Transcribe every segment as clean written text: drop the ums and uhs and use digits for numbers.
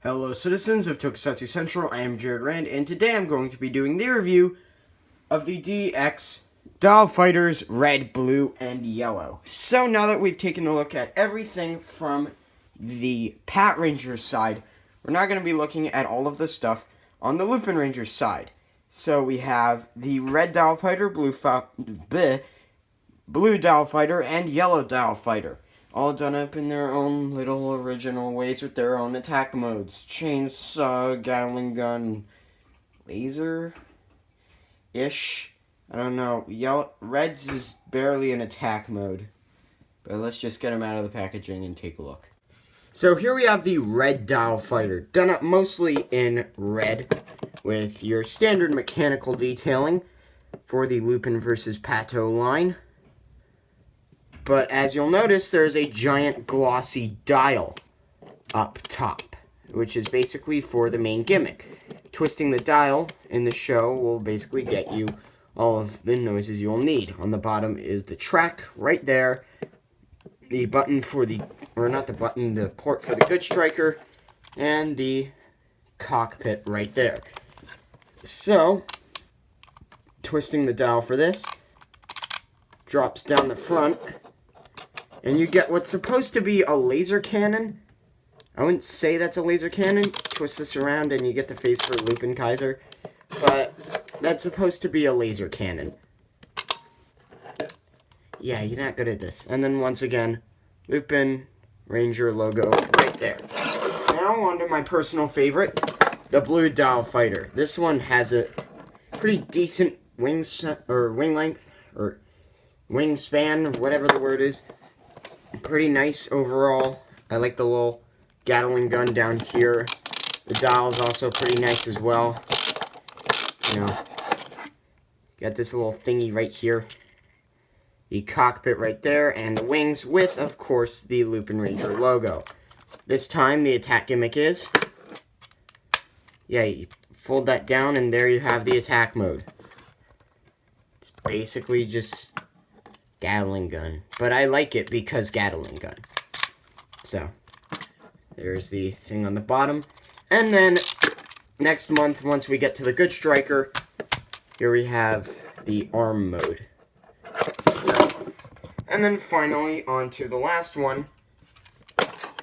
Hello citizens of Tokusatsu Central, I am Jared Rand, and today I'm going to be doing the review of the DX Doll Fighters Red, Blue, and Yellow. So now that we've taken a look at everything from the Patranger side, we're now going to be looking at all of the stuff on the Lupinranger side. So we have the Red Doll Fighter, Blue Doll Fighter, and Yellow Doll Fighter. All done up in their own little original ways with their own attack modes. Chainsaw, Gatling gun, laser-ish. I don't know. Red's is barely an attack mode. But let's just get them out of the packaging and take a look. So here we have the Red Doll Fighter. Done up mostly in red with your standard mechanical detailing for the Lupin vs. Patou line. But as you'll notice, there's a giant glossy dial up top, which is basically for the main gimmick. Twisting the dial in the show will basically get you all of the noises you'll need. On the bottom is the track right there, the button for the, or not the button, the port for the Good Striker, and the cockpit right there. So, twisting the dial for this, drops down the front, and you get what's supposed to be a laser cannon. I wouldn't say that's a laser cannon. Twist this around and you get the face for Lupin Kaiser. But that's supposed to be a laser cannon. Yeah, you're not good at this. And then once again, Lupinranger logo right there. Now on to my personal favorite, the Blue Doll Fighter. This one has a pretty decent wing length, or wingspan, whatever the word is. Pretty nice overall. I like the little Gatling gun down here. The dial is also pretty nice as well. You know, got this little thingy right here. The cockpit right there, and the wings with, of course, the Lupinranger logo. This time, the attack gimmick is, yeah, you fold that down, and there you have the attack mode. It's basically just Gatling gun. But I like it because Gatling gun. So, there's the thing on the bottom. And then, next month, once we get to the Good Striker, here we have the arm mode. So, and then finally, on to the last one,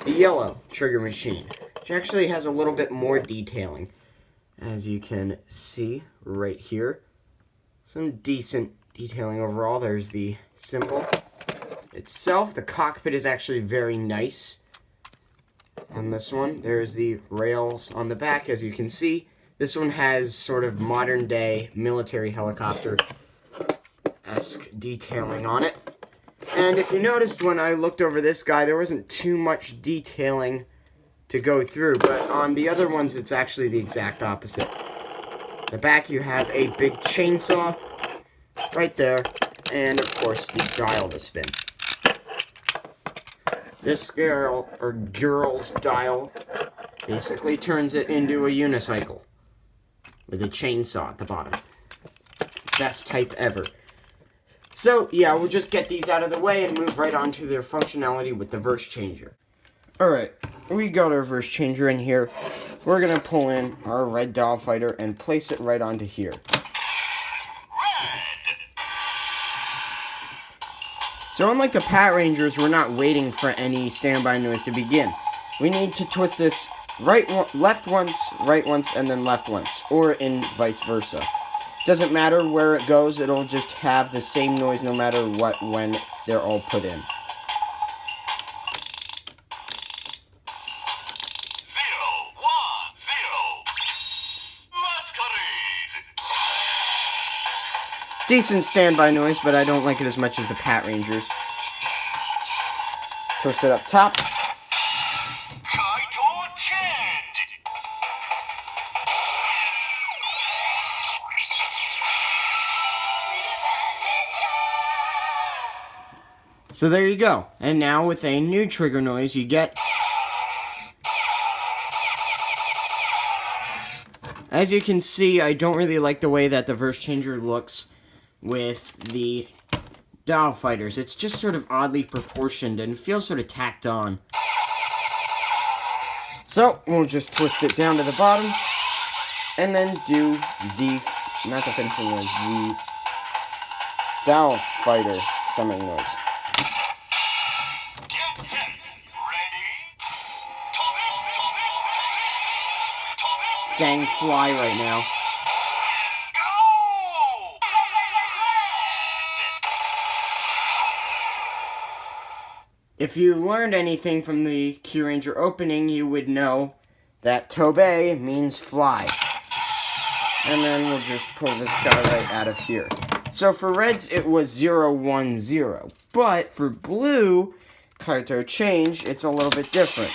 the yellow trigger machine, which actually has a little bit more detailing. As you can see right here, some decent detailing overall. There's the symbol itself. The cockpit is actually very nice on this one. There's the rails on the back, as you can see. This one has sort of modern day military helicopter-esque detailing on it. And if you noticed when I looked over this guy, there wasn't too much detailing to go through, but on the other ones it's actually the exact opposite. The back you have a big chainsaw right there, and of course the dial to spin. This girl's dial basically turns it into a unicycle with a chainsaw at the bottom. Best type ever. So yeah, we'll just get these out of the way and move right on to their functionality with the verse changer. Alright, we got our verse changer in here. We're gonna pull in our Red Doll Fighter and place it right onto here. So unlike the Patrangers, we're not waiting for any standby noise to begin. We need to twist this left once, right once, and then left once, or in vice versa. Doesn't matter where it goes, it'll just have the same noise no matter what when they're all put in. Decent standby noise, but I don't like it as much as the Patrangers. Twist it up top. So there you go. And now with a new trigger noise, you get, as you can see, I don't really like the way that the verse changer looks with the Doll Fighters. It's just sort of oddly proportioned and feels sort of tacked on. So, we'll just twist it down to the bottom, and then do the, not the finishing noise, the Dow Fighter summoning noise. Saying fly right now. If you learned anything from the Kyuranger opening, you would know that Tobei means fly. And then we'll just pull this guy right out of here. So for reds, it was 0-1-0. But for blue, Kaitou change, it's a little bit different.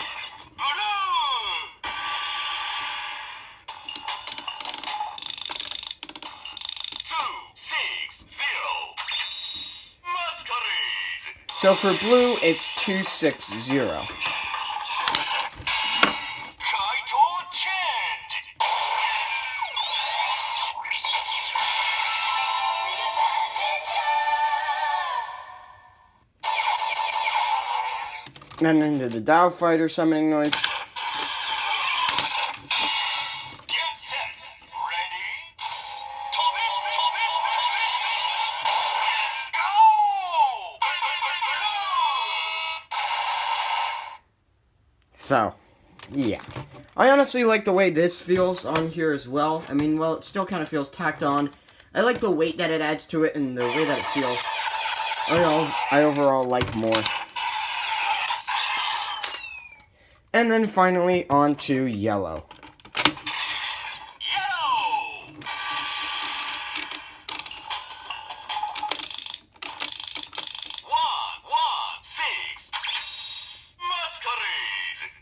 So for blue, it's 2-6-0. And then into the Dow Fighter summoning noise. So, yeah. I honestly like the way this feels on here as well. I mean, well, it still kind of feels tacked on. I like the weight that it adds to it and the way that it feels. I overall like more. And then finally, on to yellow.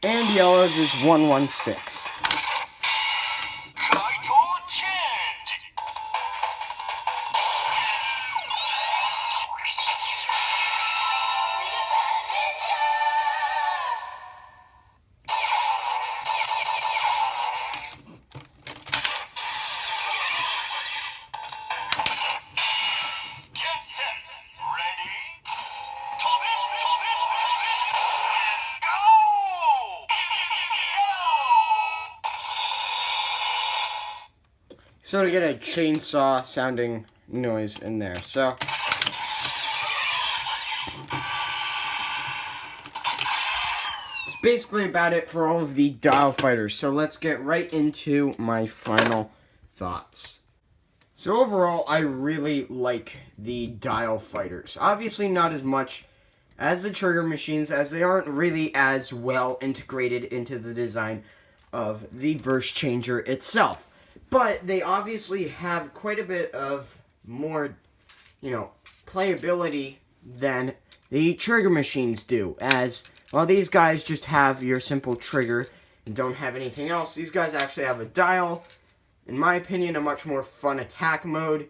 And yellow's is 1-1-6. So to get a chainsaw sounding noise in there. So it's basically about it for all of the Dial Fighters. So let's get right into my final thoughts. So overall, I really like the Dial Fighters. Obviously not as much as the Trigger Machines, as they aren't really as well integrated into the design of the Verse Changer itself. But they obviously have quite a bit of more, playability than the Trigger Machines do. As, while these guys just have your simple trigger and don't have anything else, these guys actually have a dial, in my opinion, a much more fun attack mode,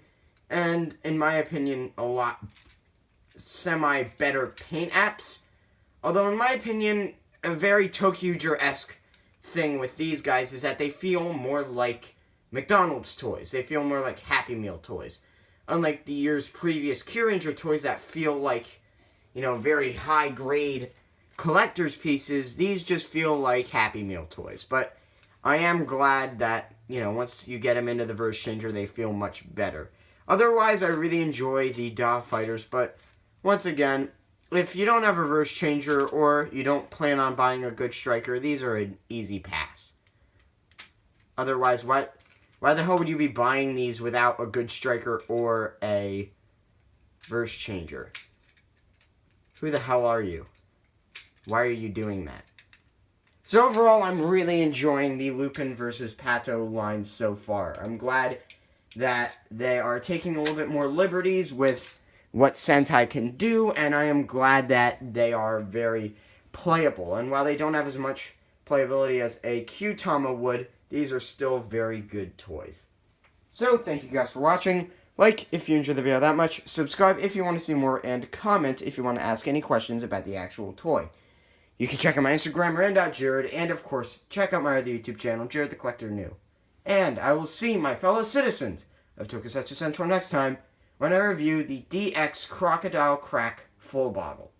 and, in my opinion, a lot semi-better paint apps. Although, in my opinion, a very Tokyuger-esque thing with these guys is that they feel more like McDonald's toys. They feel more like Happy Meal toys. Unlike the year's previous Kyuranger toys that feel like, very high-grade collector's pieces, these just feel like Happy Meal toys. But I am glad that, once you get them into the Verse Changer, they feel much better. Otherwise, I really enjoy the Dial Fighters, but once again, if you don't have a Verse Changer or you don't plan on buying a good striker, these are an easy pass. Otherwise, why the hell would you be buying these without a good striker or a Verse Changer? Who the hell are you? Why are you doing that? So overall, I'm really enjoying the Lupin versus Pato lines so far. I'm glad that they are taking a little bit more liberties with what Sentai can do, and I am glad that they are very playable. And while they don't have as much playability as a Q-Tama would, these are still very good toys. So, thank you guys for watching. Like if you enjoyed the video that much, subscribe if you want to see more, and comment if you want to ask any questions about the actual toy. You can check out my Instagram, Rand.Jared, and of course, check out my other YouTube channel, Jared the Collector New. And I will see my fellow citizens of Tokusatsu Central next time when I review the DX Crocodile Crack Full Bottle.